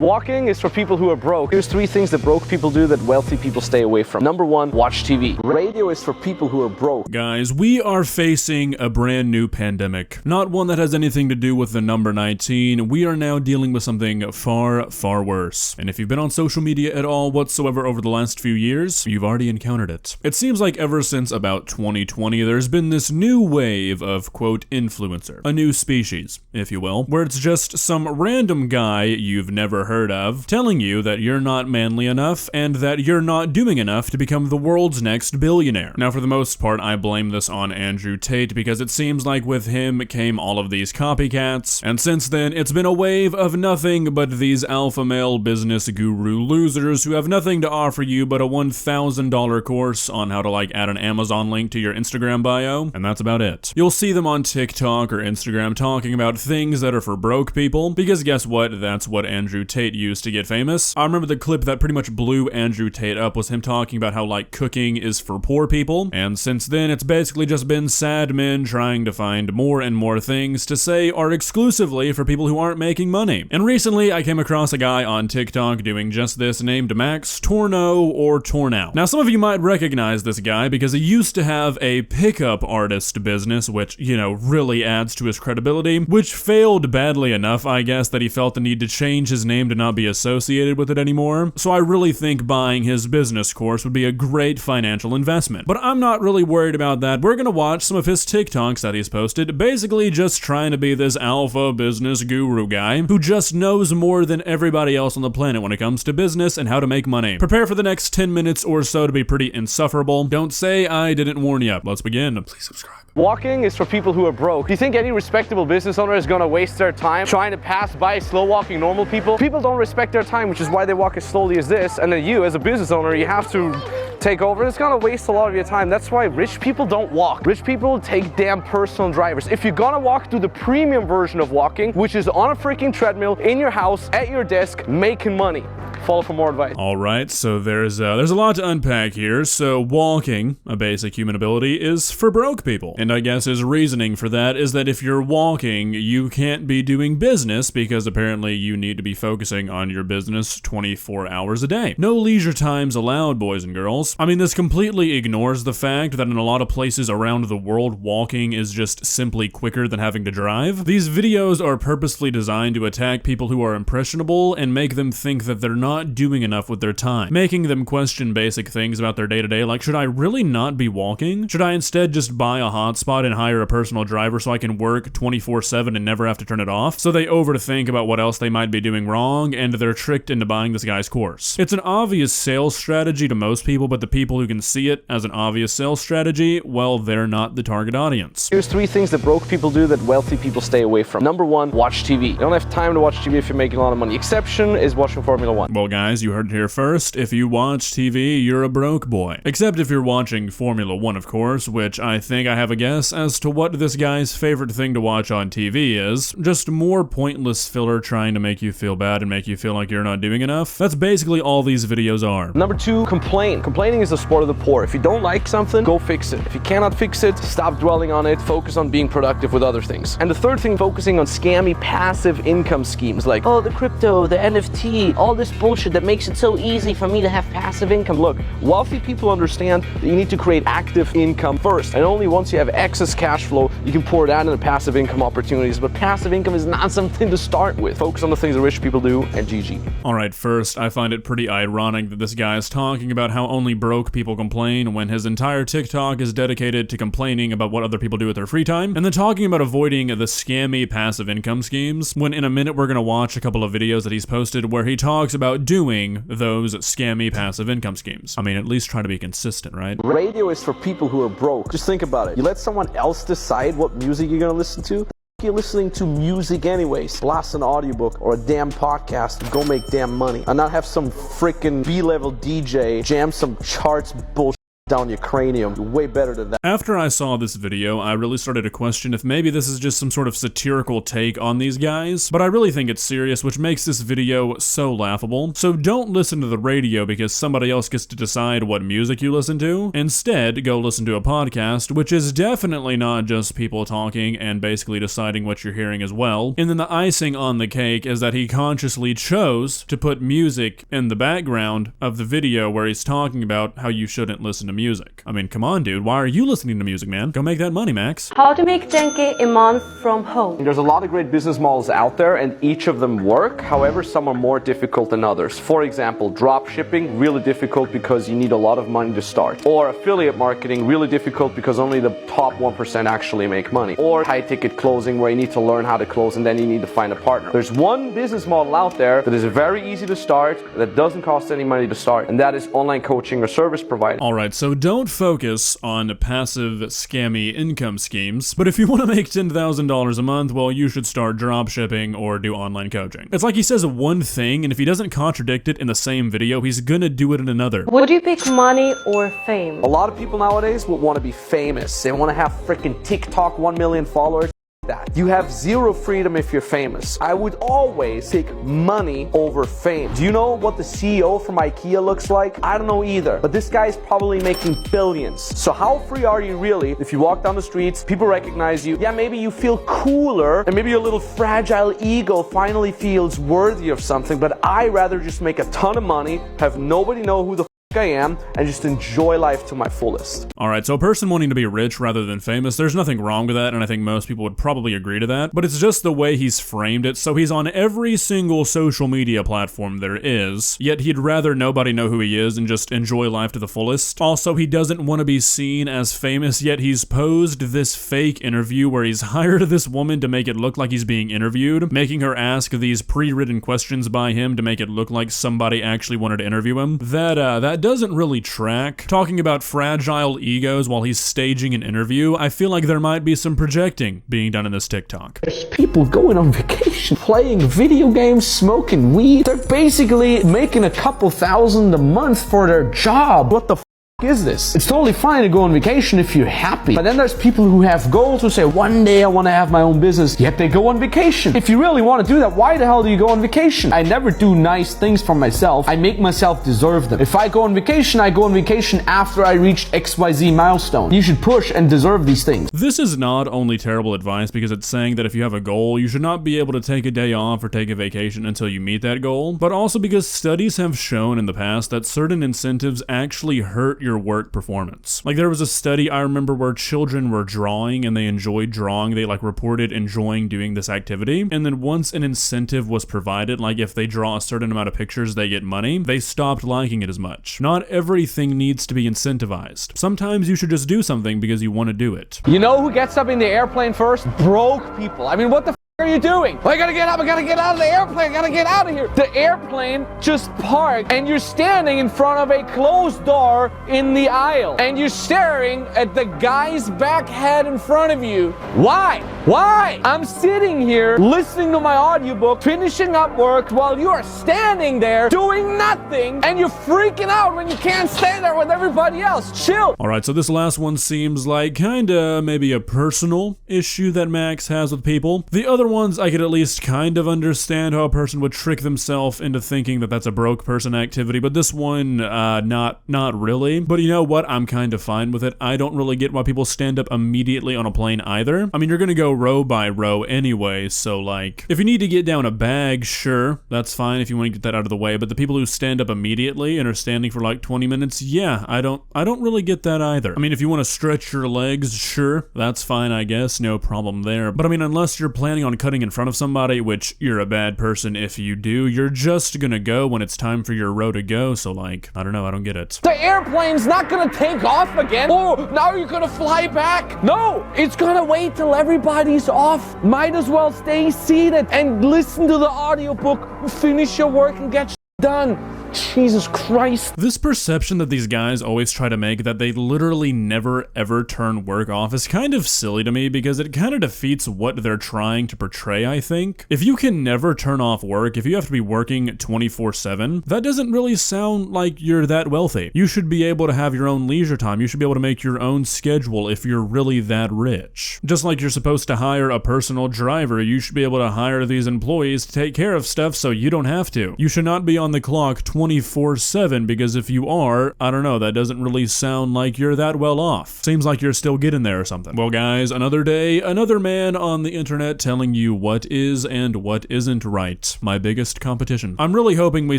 Walking is for people who are broke. Here's 3 things that broke people do that wealthy people stay away from. Number 1, watch TV. Radio is for people who are broke. Guys, we are facing a brand new pandemic. Not one that has anything to do with the number 19. We are now dealing with something far, far worse. And if you've been on social media at all whatsoever over the last few years, you've already encountered it. It seems like ever since about 2020, there's been this new wave of, quote, influencer. A new species, if you will, where it's just some random guy you've never heard of telling you that you're not manly enough and that you're not doing enough to become the world's next billionaire. Now, for the most part, I blame this on Andrew Tate because it seems like with him came all of these copycats, and since then, it's been a wave of nothing but these alpha male business guru losers who have nothing to offer you but a $1,000 course on how to add an Amazon link to your Instagram bio, and that's about it. You'll see them on TikTok or Instagram talking about things that are for broke people, because guess what? That's what Andrew Tate used to get famous. I remember the clip that pretty much blew Andrew Tate up was him talking about how cooking is for poor people, and since then it's basically just been sad men trying to find more and more things to say are exclusively for people who aren't making money. And recently I came across a guy on TikTok doing just this named Max Torno or Tornow. Now some of you might recognize this guy because he used to have a pickup artist business, which, really adds to his credibility, which failed badly enough, I guess, that he felt the need to change his name to not be associated with it anymore. So I really think buying his business course would be a great financial investment. But I'm not really worried about that. We're gonna watch some of his TikToks that he's posted, basically just trying to be this alpha business guru guy who just knows more than everybody else on the planet when it comes to business and how to make money. Prepare for the next 10 minutes or so to be pretty insufferable. Don't say I didn't warn you. Let's begin. Please subscribe. Walking is for people who are broke. Do you think any respectable business owner is going to waste their time trying to pass by slow walking normal people? People don't respect their time, which is why they walk as slowly as this, and then you, as a business owner, you have to take over. It's going to waste a lot of your time. That's why rich people don't walk. Rich people take damn personal drivers. If you're going to walk, do the premium version of walking, which is on a freaking treadmill, in your house, at your desk, making money. Follow for more advice. Alright, so there's a lot to unpack here. So walking, a basic human ability, is for broke people. And I guess his reasoning for that is that if you're walking, you can't be doing business because apparently you need to be focusing on your business 24 hours a day. No leisure times allowed, boys and girls. I mean, this completely ignores the fact that in a lot of places around the world, walking is just simply quicker than having to drive. These videos are purposely designed to attack people who are impressionable and make them think that they're not doing enough with their time, making them question basic things about their day-to-day, like, should I really not be walking? Should I instead just buy a hotspot and hire a personal driver so I can work 24/7 and never have to turn it off? So they overthink about what else they might be doing wrong, and they're tricked into buying this guy's course. It's an obvious sales strategy to most people, but the people who can see it as an obvious sales strategy, well, they're not the target audience. Here's 3 things that broke people do that wealthy people stay away from. Number 1, watch TV. You don't have time to watch TV if you're making a lot of money. Exception is watching Formula 1. Well, guys, you heard it here first. If you watch TV, you're a broke boy. Except if you're watching Formula 1, of course, which I think I have a guess as to what this guy's favorite thing to watch on TV is. Just more pointless filler trying to make you feel bad and make you feel like you're not doing enough. That's basically all these videos are. Number 2, complain. Complaining is the sport of the poor. If you don't like something, go fix it. If you cannot fix it, stop dwelling on it. Focus on being productive with other things. And the third thing, focusing on scammy passive income schemes like, oh, the crypto, the NFT, all this bullshit that makes it so easy for me to have passive income. Look, wealthy people understand that you need to create active income first, and only once you have excess cash flow, you can pour that into passive income opportunities. But passive income is not something to start with. Focus on the things that rich people do, and GG. Alright, first, I find it pretty ironic that this guy is talking about how only broke people complain when his entire TikTok is dedicated to complaining about what other people do with their free time, and then talking about avoiding the scammy passive income schemes, when in a minute we're gonna watch a couple of videos that he's posted where he talks about doing those scammy passive income schemes. I mean, at least try to be consistent, right? Radio is for people who are broke. Just think about it. You let someone else decide what music you're gonna listen to? You're listening to music anyways. Blast an audiobook or a damn podcast and go make damn money. And not have some freaking B-level DJ jam some charts bullshit down your cranium. You're way better than that. After I saw this video, I really started to question if maybe this is just some sort of satirical take on these guys, but I really think it's serious, which makes this video so laughable. So don't listen to the radio because somebody else gets to decide what music you listen to. Instead, go listen to a podcast, which is definitely not just people talking and basically deciding what you're hearing as well. And then the icing on the cake is that he consciously chose to put music in the background of the video where he's talking about how you shouldn't listen to music. I mean, come on, dude. Why are you listening to music, man? Go make that money, Max. How to make 10K a month from home. There's a lot of great business models out there and each of them work. However, some are more difficult than others. For example, drop shipping, really difficult because you need a lot of money to start. Or affiliate marketing, really difficult because only the top 1% actually make money. Or high ticket closing where you need to learn how to close and then you need to find a partner. There's one business model out there that is very easy to start, that doesn't cost any money to start, and that is online coaching or service providing. Alright, so don't focus on passive, scammy income schemes, but if you want to make $10,000 a month, well, you should start dropshipping or do online coaching. It's like he says one thing, and if he doesn't contradict it in the same video, he's gonna do it in another. Would you pick money or fame? A lot of people nowadays will want to be famous. They want to have freaking TikTok 1 million followers. That. You have zero freedom if you're famous. I would always take money over fame. Do you know what the CEO from IKEA looks like? I don't know either, but this guy is probably making billions. So how free are you really if you walk down the streets, people recognize you, yeah, maybe you feel cooler, and maybe your little fragile ego finally feels worthy of something, but I'd rather just make a ton of money, have nobody know who the I am, and just enjoy life to my fullest. Alright, so a person wanting to be rich rather than famous, there's nothing wrong with that, and I think most people would probably agree to that, but it's just the way he's framed it. So he's on every single social media platform there is, yet he'd rather nobody know who he is and just enjoy life to the fullest. Also, he doesn't want to be seen as famous, yet he's posed this fake interview where he's hired this woman to make it look like he's being interviewed, making her ask these pre-written questions by him to make it look like somebody actually wanted to interview him. That doesn't really track. Talking about fragile egos while he's staging an interview, I feel like there might be some projecting being done in this TikTok. There's people going on vacation, playing video games, smoking weed. They're basically making a couple thousand a month for their job. What the f is this? It's totally fine to go on vacation if you're happy. But then there's people who have goals who say, one day I want to have my own business, yet they go on vacation. If you really want to do that, why the hell do you go on vacation? I never do nice things for myself. I make myself deserve them. If I go on vacation, I go on vacation after I reached XYZ milestone. You should push and deserve these things. This is not only terrible advice because it's saying that if you have a goal, you should not be able to take a day off or take a vacation until you meet that goal, but also because studies have shown in the past that certain incentives actually hurt your work performance. Like there was a study I remember where children were drawing and they enjoyed drawing. They like reported enjoying doing this activity. And then once an incentive was provided, like if they draw a certain amount of pictures, they get money, they stopped liking it as much. Not everything needs to be incentivized. Sometimes you should just do something because you want to do it. You know who gets up in the airplane first? Broke people. I mean, what the are you doing? I gotta get up, I gotta get out of the airplane, I gotta get out of here. The airplane just parked and you're standing in front of a closed door in the aisle and you're staring at the guy's back head in front of you. Why? Why? I'm sitting here listening to my audiobook, finishing up work while you are standing there doing nothing and you're freaking out when you can't stay there with everybody else. Chill. Alright, so this last one seems like kinda maybe a personal issue that Max has with people. The other ones I could at least kind of understand how a person would trick themselves into thinking that that's a broke person activity, but this one, not really. But you know what? I'm kind of fine with it. I don't really get why people stand up immediately on a plane either. I mean, you're gonna go row by row anyway, so like, if you need to get down a bag, sure, that's fine if you want to get that out of the way, but the people who stand up immediately and are standing for like 20 minutes, yeah, I don't really get that either. I mean, if you want to stretch your legs, sure, that's fine, I guess, no problem there. But I mean, unless you're planning on cutting in front of somebody, which you're a bad person if you do, you're just gonna go when it's time for your row to go, so like, I don't know, I don't get it. The airplane's not gonna take off again. Oh, now you're gonna fly back. No, it's gonna wait till everybody's off. Might as well stay seated and listen to the audiobook, finish your work and get done. Jesus Christ. This perception that these guys always try to make that they literally never ever turn work off is kind of silly to me because it kind of defeats what they're trying to portray, I think. If you can never turn off work, if you have to be working 24/7, that doesn't really sound like you're that wealthy. You should be able to have your own leisure time. You should be able to make your own schedule if you're really that rich. Just like you're supposed to hire a personal driver, you should be able to hire these employees to take care of stuff so you don't have to. You should not be on the clock 24/7 because if you are, I don't know, that doesn't really sound like you're that well off. Seems like you're still getting there or something. Well guys, another day, another man on the internet telling you what is and what isn't right. My biggest competition. I'm really hoping we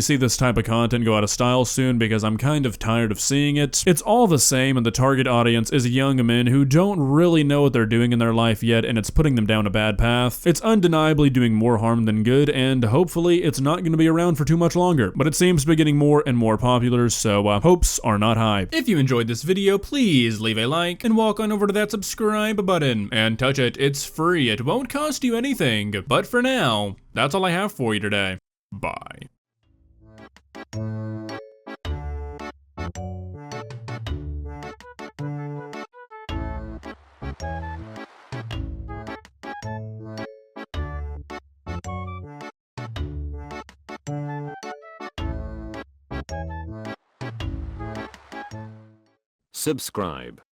see this type of content go out of style soon because I'm kind of tired of seeing it. It's all the same and the target audience is young men who don't really know what they're doing in their life yet and it's putting them down a bad path. It's undeniably doing more harm than good and hopefully it's not going to be around for too much longer. But it seems to be getting more and more popular, so hopes are not high. If you enjoyed this video, please leave a like and walk on over to that subscribe button and touch it. It's free. It won't cost you anything. But for now, that's all I have for you today. Bye. Subscribe.